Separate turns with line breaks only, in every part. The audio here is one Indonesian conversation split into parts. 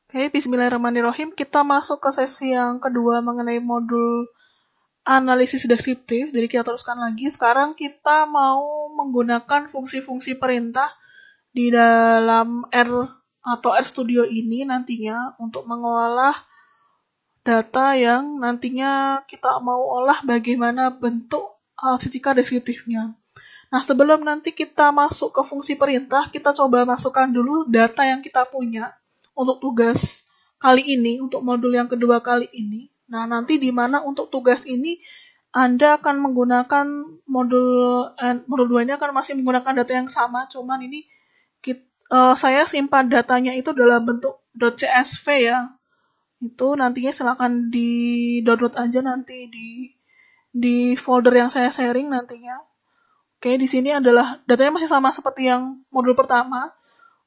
Oke, bismillahirrahmanirrahim. Kita masuk ke sesi yang kedua mengenai modul analisis deskriptif. Jadi kita teruskan lagi. Sekarang kita mau menggunakan fungsi-fungsi perintah di dalam R atau RStudio ini nantinya untuk mengolah data yang nantinya kita mau olah bagaimana bentuk statistika deskriptifnya. Nah, sebelum nanti kita masuk ke fungsi perintah, kita coba masukkan dulu data yang kita punya untuk tugas kali ini, untuk modul yang kedua kali ini. Nah, nanti di mana untuk tugas ini Anda akan menggunakan modul 2 ini akan masih menggunakan data yang sama, cuman ini saya simpan datanya itu dalam bentuk .csv ya. Itu nantinya silakan di download aja nanti di folder yang saya sharing nantinya. Oke, di sini adalah datanya masih sama seperti yang modul pertama.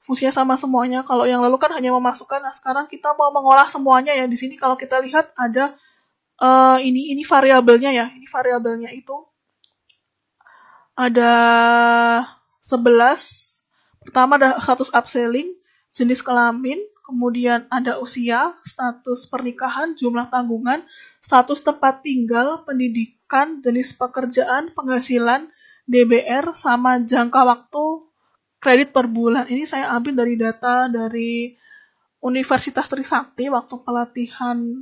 Fungsinya sama semuanya. Kalau yang lalu kan hanya memasukkan. Nah, sekarang kita mau mengolah semuanya ya. Di sini kalau kita lihat ada ini variabelnya ya. Ini variabelnya itu ada 11. Pertama ada status upselling, jenis kelamin, kemudian ada usia, status pernikahan, jumlah tanggungan, status tempat tinggal, pendidikan, jenis pekerjaan, penghasilan, DBR, sama jangka waktu kredit per bulan. Ini saya ambil dari data dari Universitas Trisakti waktu pelatihan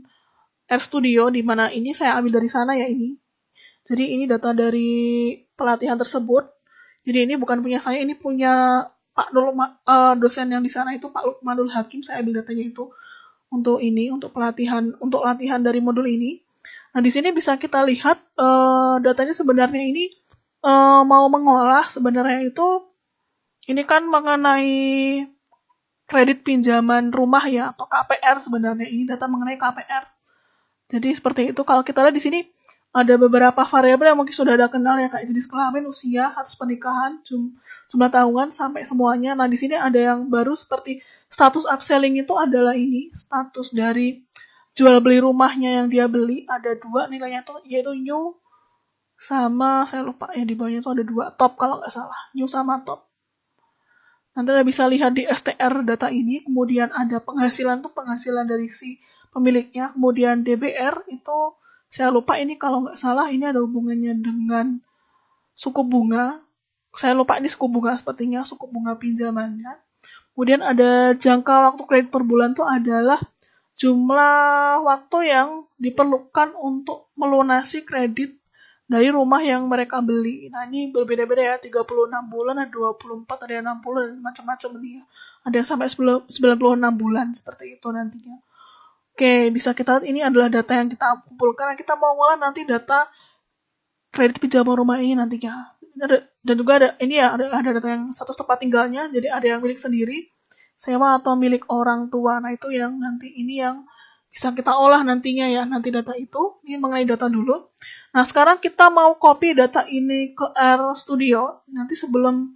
RStudio, di mana ini saya ambil dari sana ya ini. Jadi ini data dari pelatihan tersebut. Jadi ini bukan punya saya, ini punya Pak dosen yang di sana itu Pak Lukmanul Hakim. Saya ambil datanya itu untuk ini, untuk latihan dari modul ini. Nah, di sini bisa kita lihat datanya sebenarnya ini mau mengolah sebenarnya itu ini kan mengenai kredit pinjaman rumah ya atau KPR sebenarnya ini data mengenai KPR. Jadi seperti itu kalau kita lihat di sini ada beberapa variabel yang mungkin sudah ada kenal ya kayak jenis kelamin, usia, status pernikahan, jumlah tanggungan sampai semuanya. Nah, di sini ada yang baru seperti status upselling itu adalah ini status dari jual beli rumahnya yang dia beli ada 2 nilainya itu yaitu new sama saya lupa ya di bawahnya itu ada 2 top kalau nggak salah new sama top. Nanti Anda bisa lihat di STR data ini, kemudian ada penghasilan tuh penghasilan dari si pemiliknya, kemudian DBR itu saya lupa ini kalau nggak salah ini ada hubungannya dengan suku bunga. Saya lupa ini suku bunga sepertinya suku bunga pinjamannya. Kemudian ada jangka waktu kredit per bulan tuh adalah jumlah waktu yang diperlukan untuk melunasi kredit dari rumah yang mereka beli. Nah, ini berbeda-beda ya, 36 bulan, ada 24, ada 60, dan macam-macam nih ya. Ada yang sampai 96 bulan, seperti itu nantinya. Oke, bisa kita lihat ini adalah data yang kita kumpulkan. Kita mau ngolah nanti data kredit pinjaman rumah ini nantinya. Dan juga ada ini ya, ada data yang status tempat tinggalnya, jadi ada yang milik sendiri, sewa atau milik orang tua. Nah, itu yang nanti ini yang bisa kita olah nantinya ya, nanti data itu. Ini mengenai data dulu. Nah, sekarang kita mau copy data ini ke RStudio. Nanti sebelum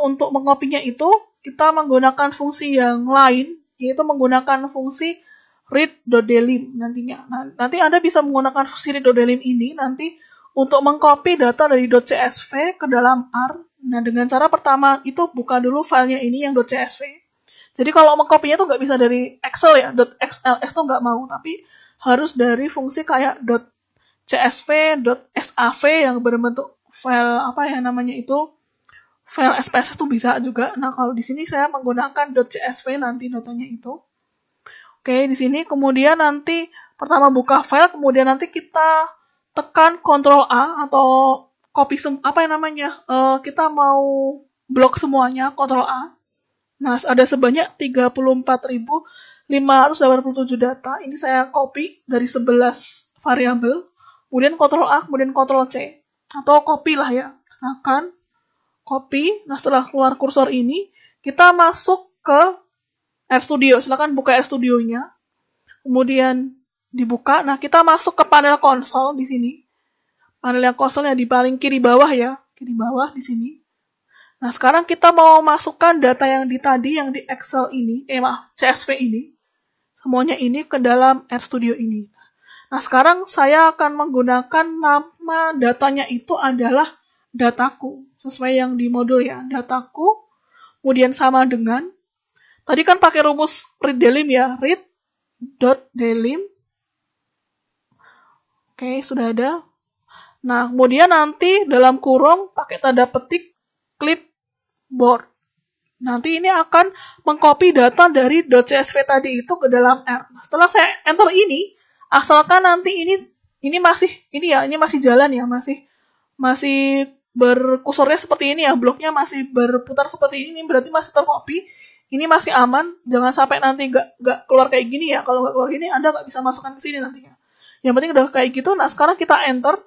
untuk mengopinya itu, kita menggunakan fungsi yang lain, yaitu menggunakan fungsi read.delim nantinya. Nah, nanti Anda bisa menggunakan fungsi read.delim ini nanti untuk mengcopy data dari .csv ke dalam R. Nah, dengan cara pertama itu buka dulu filenya ini yang .csv. Jadi kalau mengkopinya tuh nggak bisa dari Excel ya, .xls tuh nggak mau, tapi harus dari fungsi kayak .csv, .sav yang berbentuk file apa ya namanya itu, file SPSS tuh bisa juga. Nah, kalau di sini saya menggunakan .csv nanti datanya itu. Oke, di sini kemudian nanti pertama buka file, kemudian nanti kita tekan Ctrl A atau copy apa yang namanya, kita mau blok semuanya, Ctrl A. Nah, ada sebanyak 34.587 data. Ini saya copy dari 11 variabel. Kemudian Ctrl A, kemudian Ctrl C. Atau copy lah ya. Silakan copy. Nah, setelah keluar kursor ini, kita masuk ke RStudio. Silakan buka RStudio-nya. Kemudian dibuka. Nah, kita masuk ke panel konsol di sini. Panel yang konsolnya di paling kiri bawah ya. Kiri bawah di sini. Nah, sekarang kita mau masukkan data yang tadi yang di Excel ini, CSV ini, semuanya ini ke dalam RStudio ini. Nah, sekarang saya akan menggunakan nama datanya itu adalah dataku, sesuai yang di modul ya, dataku, kemudian sama dengan. Tadi kan pakai rumus read delim ya, read.delim. Oke, sudah ada. Nah, kemudian nanti dalam kurung pakai tanda petik clipboard. Nanti ini akan mengcopy data dari .csv tadi itu ke dalam R. Nah, setelah saya enter ini, asalkan nanti ini masih jalan ya, masih berkursornya seperti ini ya, bloknya masih berputar seperti ini, berarti masih tercopy. Ini masih aman, jangan sampai nanti nggak keluar kayak gini ya. Kalau nggak keluar gini, Anda nggak bisa masukkan ke sini nantinya. Yang penting udah kayak gitu. Nah, sekarang kita enter.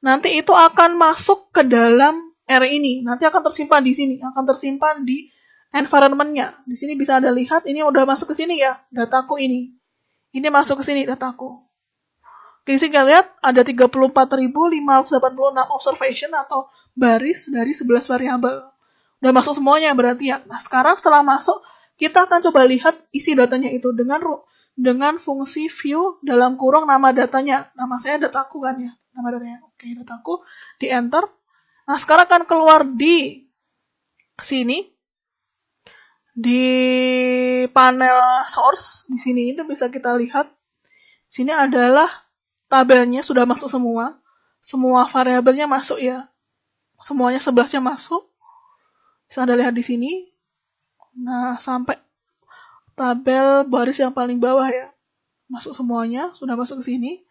Nanti itu akan masuk ke dalam R ini. Nanti akan tersimpan di sini, akan tersimpan di environment-nya. Di sini bisa Anda lihat, ini udah masuk ke sini ya, dataku ini. Ini masuk ke sini, dataku. Di sini kita lihat ada 34.586 observation atau baris dari 11 variabel. Udah masuk semuanya berarti ya. Nah, sekarang setelah masuk, kita akan coba lihat isi datanya itu dengan fungsi view dalam kurung nama datanya. Nama saya dataku kan ya. Nama datanya. Oke, dataku di enter. Nah, sekarang akan keluar di sini. Di panel source di sini itu bisa kita lihat. Sini adalah tabelnya sudah masuk semua. Semua variabelnya masuk ya. Semuanya 11-nya masuk. Bisa Anda lihat di sini. Nah, sampai tabel baris yang paling bawah ya. Masuk semuanya, sudah masuk ke sini.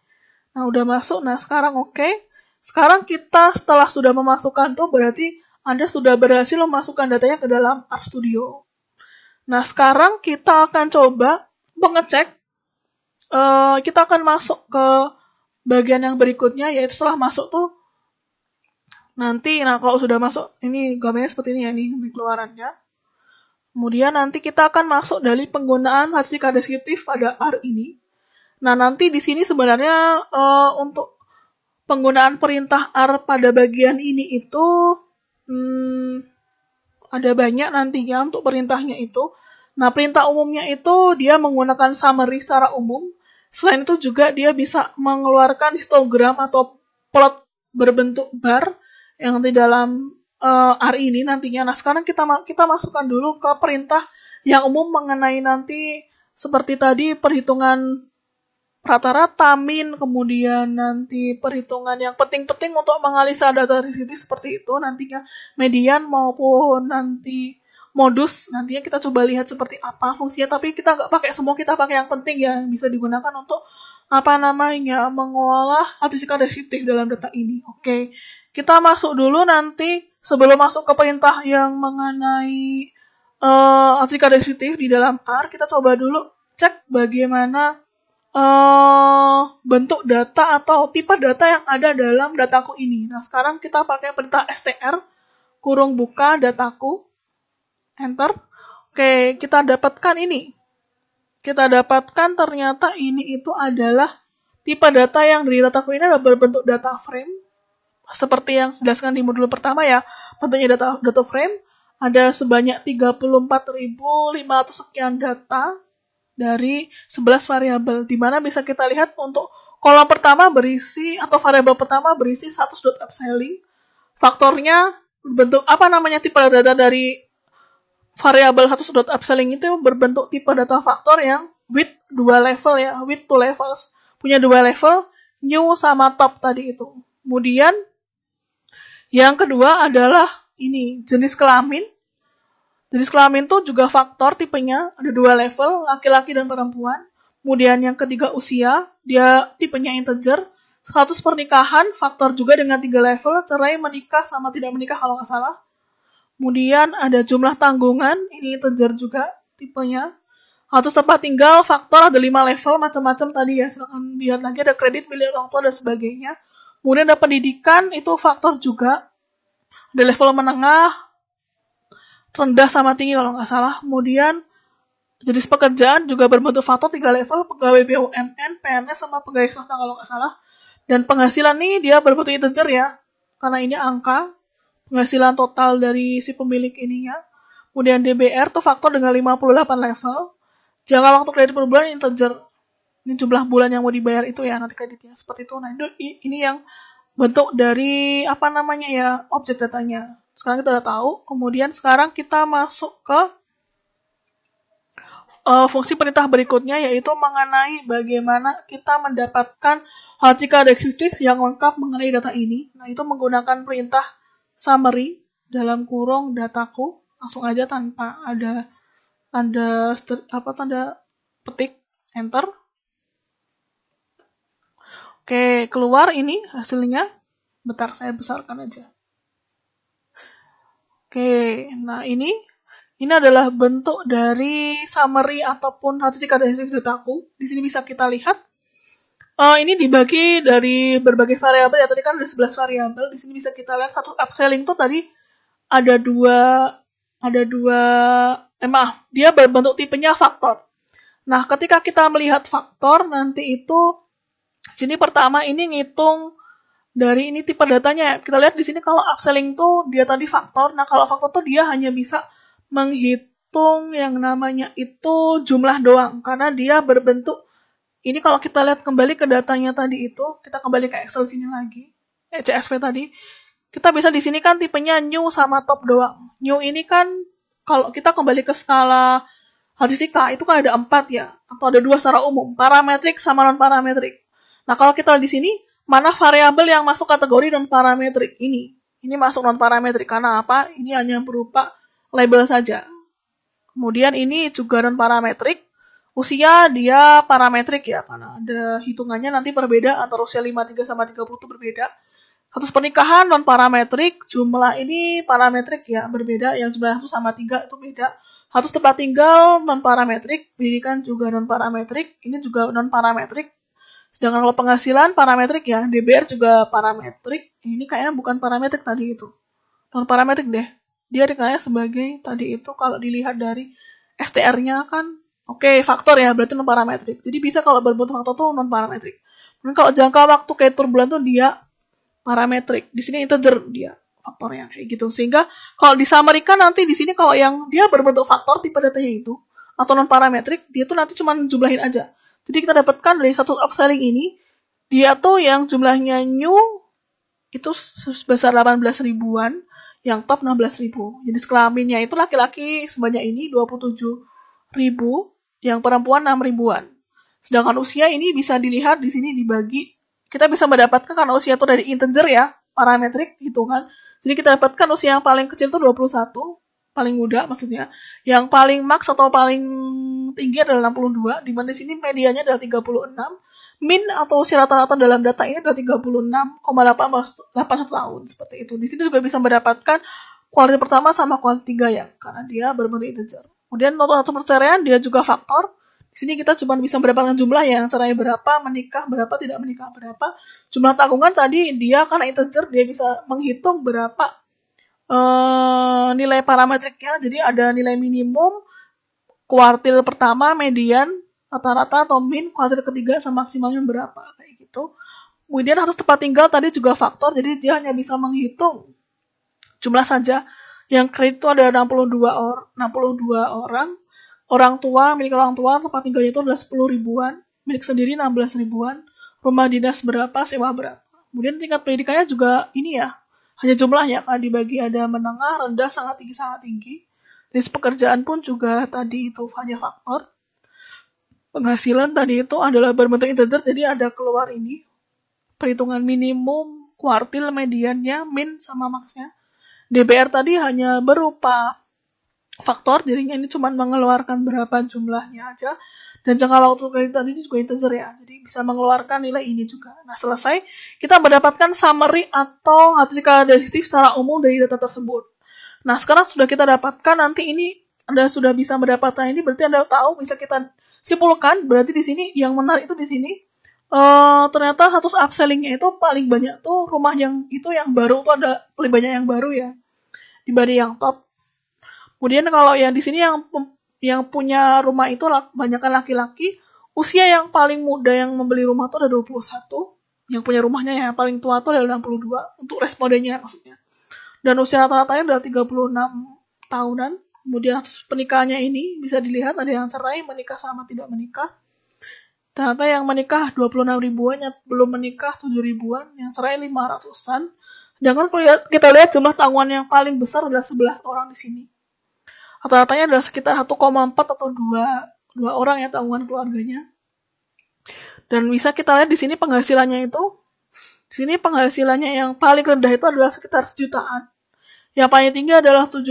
Nah, udah masuk. Nah, sekarang oke. Sekarang kita setelah sudah memasukkan tuh berarti Anda sudah berhasil memasukkan datanya ke dalam RStudio. Nah, sekarang kita akan coba mengecek. Kita akan masuk ke bagian yang berikutnya, yaitu setelah masuk tuh nanti, nah kalau sudah masuk, ini gambarnya seperti ini ya, ini keluarannya. Kemudian nanti kita akan masuk dari penggunaan statistika deskriptif pada R ini. Nah, nanti di sini sebenarnya untuk penggunaan perintah R pada bagian ini itu ada banyak nantinya untuk perintahnya itu. Nah, perintah umumnya itu dia menggunakan summary secara umum. Selain itu juga dia bisa mengeluarkan histogram atau plot berbentuk bar yang di dalam R ini nantinya. Nah, sekarang kita masukkan dulu ke perintah yang umum mengenai nanti seperti tadi perhitungan rata-rata, min, kemudian nanti perhitungan yang penting-penting untuk menganalisa data dari sini seperti itu nantinya, median maupun nanti modus, nantinya kita coba lihat seperti apa fungsinya, tapi kita nggak pakai semua, kita pakai yang penting ya, yang bisa digunakan untuk mengolah statistika deskriptif dalam data ini. Oke, kita masuk dulu nanti sebelum masuk ke perintah yang mengenai statistika deskriptif di dalam R, kita coba dulu cek bagaimana bentuk data atau tipe data yang ada dalam dataku ini. Nah, sekarang kita pakai perintah str kurung buka dataku, enter. Oke, kita dapatkan ini. Kita dapatkan ternyata ini itu adalah tipe data yang dari dataku ini adalah berbentuk data frame. Seperti yang dijelaskan di modul pertama ya, bentuknya data frame. Ada sebanyak 34.500 sekian data dari 11 variabel, di mana bisa kita lihat untuk kolom pertama berisi, atau variabel pertama berisi status.upselling. Faktornya berbentuk tipe data dari variabel status.upselling itu berbentuk tipe data faktor yang with 2 level ya, with 2 levels. Punya 2 level, new sama top tadi itu. Kemudian yang kedua adalah ini, jenis kelamin. Jenis kelamin itu juga faktor tipenya, ada 2 level, laki-laki dan perempuan. Kemudian yang ketiga usia, dia tipenya integer. Status pernikahan, faktor juga dengan 3 level, cerai, menikah, sama tidak menikah kalau nggak salah. Kemudian ada jumlah tanggungan, ini integer juga tipenya. Status tempat tinggal, faktor ada 5 level, macam-macam tadi ya, silahkan lihat lagi, ada kredit, milik orang tua, dan sebagainya. Kemudian ada pendidikan, itu faktor juga. Ada level menengah, rendah sama tinggi kalau nggak salah. Kemudian jenis pekerjaan juga berbentuk faktor 3 level, pegawai BUMN, PNS, sama pegawai swasta kalau nggak salah. Dan penghasilan nih dia berbentuk integer ya, karena ini angka penghasilan total dari si pemilik ininya. Kemudian DBR tuh faktor dengan 58 level. Jangka waktu kredit per bulan integer. Ini jumlah bulan yang mau dibayar itu ya nanti kreditnya seperti itu. Nah, ini yang bentuk dari objek datanya. Sekarang kita udah tahu. Kemudian sekarang kita masuk ke fungsi perintah berikutnya yaitu mengenai bagaimana kita mendapatkan artikel deskriptif yang lengkap mengenai data ini. Nah, itu menggunakan perintah summary dalam kurung dataku, langsung aja tanpa ada tanda petik, enter. Oke, keluar ini hasilnya. Bentar, saya besarkan aja. Oke, nah ini adalah bentuk dari summary ataupun artikel deskriptif dataku. Di sini bisa kita lihat. Ini dibagi dari berbagai variabel ya. Tadi kan ada 11 variabel. Di sini bisa kita lihat satu upselling tuh tadi ada dia berbentuk tipenya faktor. Nah, ketika kita melihat faktor nanti itu sini pertama ini ngitung dari ini tipe datanya. Kita lihat di sini kalau upselling tuh dia tadi faktor. Nah, kalau faktor tuh dia hanya bisa menghitung yang namanya itu jumlah doang karena dia berbentuk ini. Kalau kita lihat kembali ke datanya tadi itu, kita kembali ke Excel sini lagi. CSV tadi. Kita bisa di sini kan tipenya new sama top doang. New ini kan kalau kita kembali ke skala statistika itu kan ada 4 ya, atau ada 2 secara umum, parametrik sama non parametrik. Nah, kalau kita di sini mana variabel yang masuk kategori non parametrik ini? Ini masuk non parametrik karena apa? Ini hanya berupa label saja. Kemudian ini juga non parametrik. Usia dia parametrik ya, karena ada hitungannya nanti berbeda antara usia 53 sama 30 itu berbeda. Status pernikahan non parametrik, jumlah ini parametrik ya, berbeda, yang jumlah 1 sama 3 itu beda. Status tempat tinggal non parametrik, pendidikan juga non parametrik, ini juga non parametrik. Sedangkan kalau penghasilan parametrik ya, DBR juga parametrik, ini kayaknya bukan parametrik tadi itu. Non parametrik deh. Dia dikaya sebagai tadi itu kalau dilihat dari STR-nya kan oke, faktor ya, berarti non parametrik. Jadi bisa kalau berbentuk faktor tuh non parametrik. Dan kalau jangka waktu kayak per bulan tuh dia parametrik. Di sini integer dia faktornya kayak gitu. Sehingga kalau disamarikan nanti di sini kalau yang dia berbentuk faktor tipe datanya itu atau non parametrik, dia tuh nanti cuma jumlahin aja. Jadi kita dapatkan dari satu upselling ini, dia tuh yang jumlahnya new itu sebesar 18 ribuan, yang top 16 ribu. Jadi kelaminnya itu laki-laki sebanyak ini 27 ribu, yang perempuan 6 ribuan. Sedangkan usia ini bisa dilihat di sini dibagi, kita bisa mendapatkan karena usia itu dari integer ya, parametrik hitungan. Jadi kita dapatkan usia yang paling kecil itu 21, paling muda maksudnya. Yang paling max atau paling tinggi adalah 62, di mana di sini medianya adalah 36. Min atau usia rata-rata dalam data ini adalah 36,81 tahun, seperti itu. Di sini juga bisa mendapatkan kualitas pertama sama kualitas 3 ya, karena dia berbentuk integer. Kemudian nomor 1 perceraian dia juga faktor. Di sini kita cuma bisa mendapatkan jumlah yang cerai berapa, menikah berapa, tidak menikah berapa. Jumlah tanggungan tadi dia karena integer dia bisa menghitung berapa nilai parametriknya. Jadi ada nilai minimum, kuartil pertama, median, rata-rata atau min, kuartil ketiga sama maksimalnya berapa kayak gitu. Kemudian harus tempat tinggal tadi juga faktor, jadi dia hanya bisa menghitung jumlah saja. Yang kredit itu ada 62 orang. Orang tua, milik orang tua, tempat tinggalnya itu adalah 10 ribuan, milik sendiri 16 ribuan, rumah dinas berapa, sewa berapa. Kemudian tingkat pendidikannya juga ini ya, hanya jumlahnya, kan dibagi ada menengah, rendah, sangat tinggi, sangat tinggi. Jenis pekerjaan pun juga tadi itu hanya faktor. Penghasilan tadi itu adalah berbentuk integer, jadi ada keluar ini, perhitungan minimum, kuartil, mediannya, min, sama maksnya. DBR tadi hanya berupa faktor, jadinya ini cuma mengeluarkan berapa jumlahnya aja. Dan jangka waktu kredit tadi juga integer ya, jadi bisa mengeluarkan nilai ini juga. Nah, selesai, kita mendapatkan summary atau artikel deskriptif secara umum dari data tersebut. Nah, sekarang sudah kita dapatkan, nanti ini Anda sudah bisa mendapatkan ini, berarti Anda tahu, bisa kita simpulkan, berarti di sini yang menarik itu di sini, ternyata status upselling-nya itu paling banyak tuh rumah yang itu yang baru tuh ada paling banyak yang baru ya, dibanding yang top. Kemudian kalau yang di sini yang punya rumah itu banyakkan laki-laki, usia yang paling muda yang membeli rumah itu ada 21, yang punya rumahnya yang paling tua itu adalah 62 untuk respondennya maksudnya. Dan usia rata-ratanya adalah 36 tahunan. Kemudian pernikahannya ini bisa dilihat ada yang cerai, menikah sama tidak menikah. Ternyata yang menikah 26 ribuan, yang belum menikah 7 ribuan, yang cerai 500-an. Sedangkan kita lihat jumlah tanggungan yang paling besar adalah 11 orang di sini. Rata-ratanya adalah sekitar 1,4 atau 2 2 orang ya tanggungan keluarganya. Dan bisa kita lihat di sini penghasilannya itu, di sini penghasilannya yang paling rendah itu adalah sekitar sejutaan. Yang paling tinggi adalah 17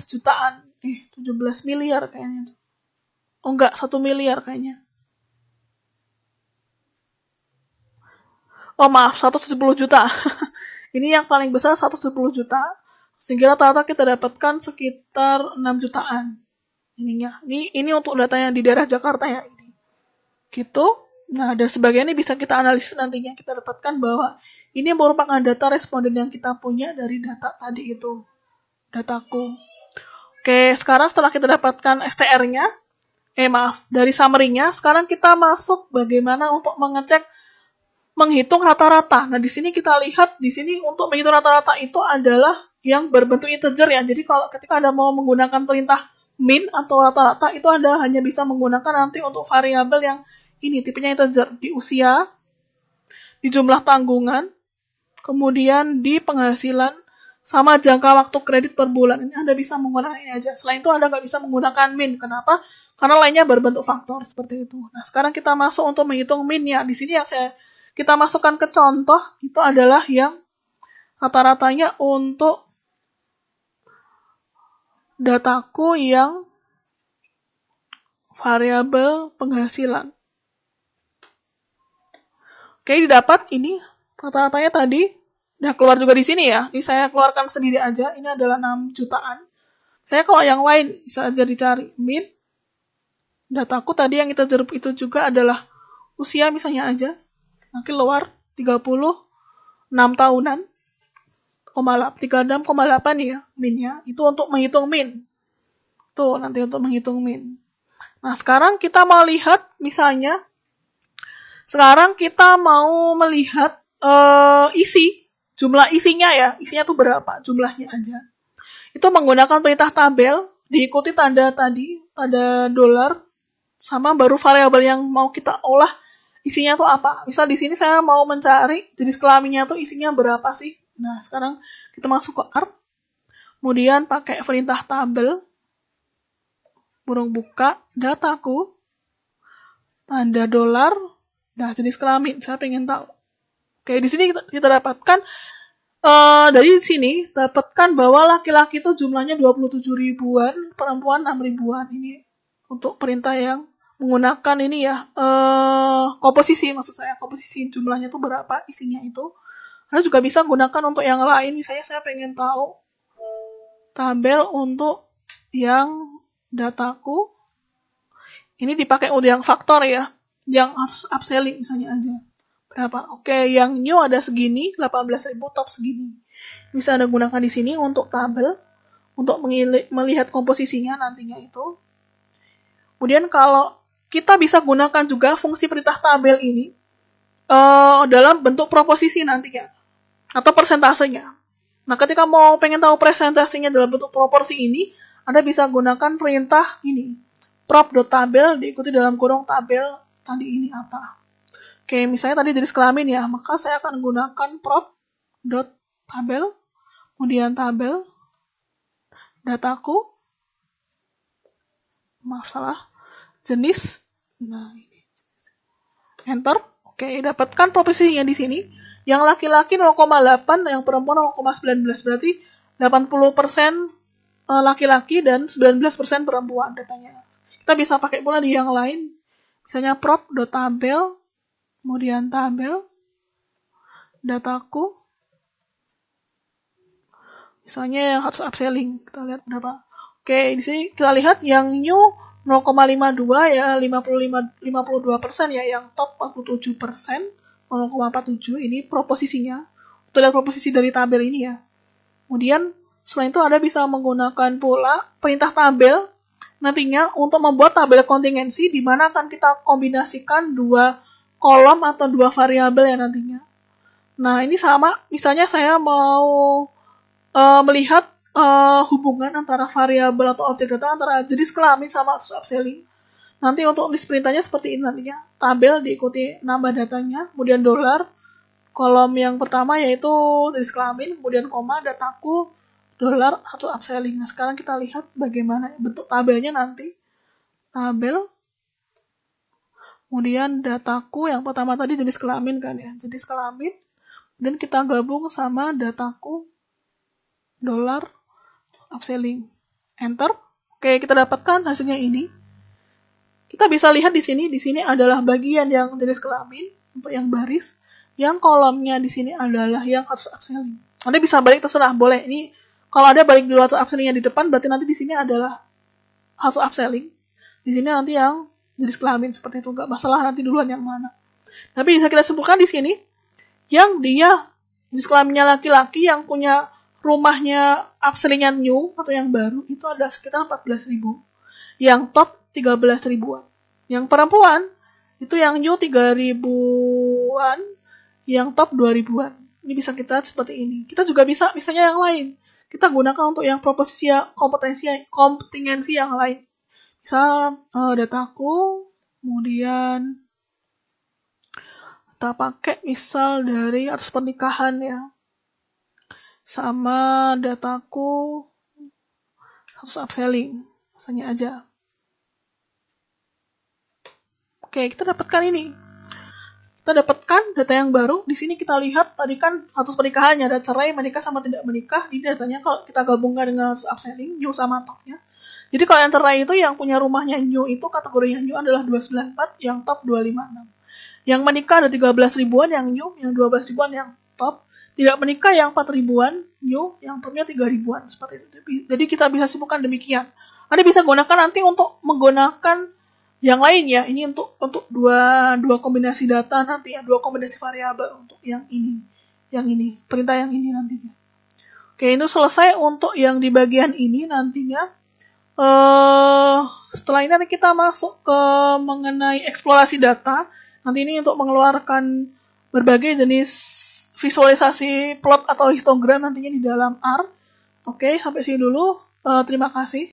jutaan. 17 miliar kayaknya. Oh enggak, 1 miliar kayaknya. Oh maaf, 170 juta. Ini yang paling besar 170 juta. Sehingga rata-rata kita dapatkan sekitar 6 jutaan. Ininya. Ini untuk datanya di daerah Jakarta ya. Ini. Gitu. Nah, dan sebagainya bisa kita analisis nantinya. Kita dapatkan bahwa ini merupakan data responden yang kita punya dari data tadi itu. Dataku. Oke, sekarang setelah kita dapatkan STR-nya, dari summary-nya, sekarang kita masuk bagaimana untuk menghitung rata-rata. Nah, di sini kita lihat, di sini untuk menghitung rata-rata itu adalah yang berbentuk integer ya. Jadi kalau ketika Anda mau menggunakan perintah min atau rata-rata, itu Anda hanya bisa menggunakan nanti untuk variabel yang ini, tipenya integer. Di usia, di jumlah tanggungan, kemudian di penghasilan, sama jangka waktu kredit per bulan. Ini Anda bisa menggunakan ini aja. Selain itu Anda nggak bisa menggunakan min. Kenapa? Karena lainnya berbentuk faktor seperti itu. Nah, sekarang kita masuk untuk menghitung min-nya. Di sini yang kita masukkan ke contoh, itu adalah yang rata-ratanya untuk dataku yang variabel penghasilan. Oke, didapat ini rata-ratanya tadi. Udah keluar juga di sini ya. Ini saya keluarkan sendiri aja. Ini adalah 6 jutaan. Saya kalau yang lain bisa aja dicari. Min. Dataku tadi yang kita jeruk itu juga adalah usia misalnya aja. Nanti keluar 36 tahunan. 36,8 ya minnya. Itu untuk menghitung min. Tuh nanti untuk menghitung min. Nah sekarang kita mau lihat misalnya. Sekarang kita mau melihat isi. Jumlah isinya ya, isinya tuh berapa, jumlahnya aja. Itu menggunakan perintah tabel, diikuti tanda tadi, tanda dolar, sama baru variabel yang mau kita olah, isinya tuh apa. Misal di sini saya mau mencari jenis kelaminnya tuh isinya berapa sih. Nah, sekarang kita masuk ke ARP, kemudian pakai perintah tabel, burung buka, dataku, tanda dolar, nah jenis kelamin, saya pengen tahu. Oke, di sini kita dapatkan dari sini dapatkan bahwa laki-laki itu jumlahnya 27 ribuan, perempuan 6 ribuan. Ini untuk perintah yang menggunakan ini ya komposisi, maksud saya komposisi jumlahnya itu berapa isinya itu. Anda juga bisa gunakan untuk yang lain. Misalnya saya pengen tahu tabel untuk yang dataku. Ini dipakai untuk yang faktor ya, yang upselling misalnya aja. Berapa? Oke, yang new ada segini, 18.000 top segini. Bisa Anda gunakan di sini untuk tabel, untuk melihat komposisinya nantinya itu. Kemudian kalau kita bisa gunakan juga fungsi perintah tabel ini dalam bentuk proposisi nantinya, atau persentasenya. Nah, ketika mau pengen tahu presentasinya dalam bentuk proporsi ini, Anda bisa gunakan perintah ini, prop.tabel diikuti dalam kurung tabel tadi ini apa. Oke, misalnya tadi jenis kelamin ya, maka saya akan gunakan prop.tabel, kemudian tabel, dataku, maaf salah, jenis, nah ini, enter, oke, dapatkan proporsinya di sini, yang laki-laki 0,8, yang perempuan 0,19, berarti 80% laki-laki dan 19% perempuan datanya. Kita bisa pakai pula di yang lain, misalnya prop.tabel, kemudian tabel, dataku, misalnya yang harus upselling, kita lihat berapa. Oke, di sini kita lihat yang new 0,52 ya 52% ya, yang top 47%, 0,47 ini proposisinya. Untuk lihat proposisi dari tabel ini ya. Kemudian selain itu Anda bisa menggunakan pula perintah tabel nantinya untuk membuat tabel kontingensi di mana akan kita kombinasikan dua kolom atau dua variabel ya nantinya. Nah, ini sama, misalnya saya mau melihat hubungan antara variabel atau objek data antara jenis kelamin sama upselling. Nanti untuk list perintahnya seperti ini nantinya. Tabel diikuti nama datanya, kemudian dolar. Kolom yang pertama yaitu jenis kelamin, kemudian koma, dataku, dolar, atau upselling. Nah, sekarang kita lihat bagaimana bentuk tabelnya nanti. Tabel, Kemudian dataku yang pertama tadi jenis kelamin kan ya, jenis kelamin. Dan kita gabung sama dataku dolar upselling. Enter. Oke, kita dapatkan hasilnya ini. Kita bisa lihat di sini adalah bagian yang jenis kelamin untuk yang baris, yang kolomnya di sini adalah yang harus upselling. Anda bisa balik terserah, boleh. Ini kalau ada balik dulu harus upsellingnya di depan, berarti nanti di sini adalah harus upselling. Di sini nanti yang jenis kelamin seperti itu, nggak masalah nanti duluan yang mana. Tapi bisa kita simpulkan di sini, yang dia jenis kelaminnya laki-laki yang punya rumahnya upsellingnya new atau yang baru itu ada sekitar 14.000. Yang top 13 ribuan. Yang perempuan itu yang new 3 ribuan, yang top 2 ribuan. Ini bisa kita lihat seperti ini. Kita juga bisa misalnya yang lain. Kita gunakan untuk yang kompetensi yang lain. Misal dataku, kemudian kita pakai misal dari arus pernikahan ya. Sama dataku harus upselling. Misalnya aja. Oke, kita dapatkan ini. Kita dapatkan data yang baru. Di sini kita lihat tadi kan status pernikahannya ada cerai, menikah sama tidak menikah. Ini datanya kalau kita gabungkan dengan upselling, new sama topnya. Jadi kalau yang cerai itu yang punya rumahnya new itu kategori yang new adalah 294, yang top 256. Yang menikah ada 13 ribuan yang new, yang 12 ribuan yang top. Tidak menikah yang 4 ribuan new, yang topnya 3 ribuan. Seperti itu. Jadi kita bisa simpulkan demikian. Anda bisa gunakan nanti untuk menggunakan yang lain ya. Ini untuk dua kombinasi data nanti ya, dua kombinasi variabel untuk yang ini, perintah yang ini nantinya. Oke, itu selesai untuk yang di bagian ini nantinya. Setelah ini nanti kita masuk ke mengenai eksplorasi data. Nanti ini untuk mengeluarkan berbagai jenis visualisasi plot atau histogram nantinya di dalam R. Oke, sampai sini dulu. Terima kasih.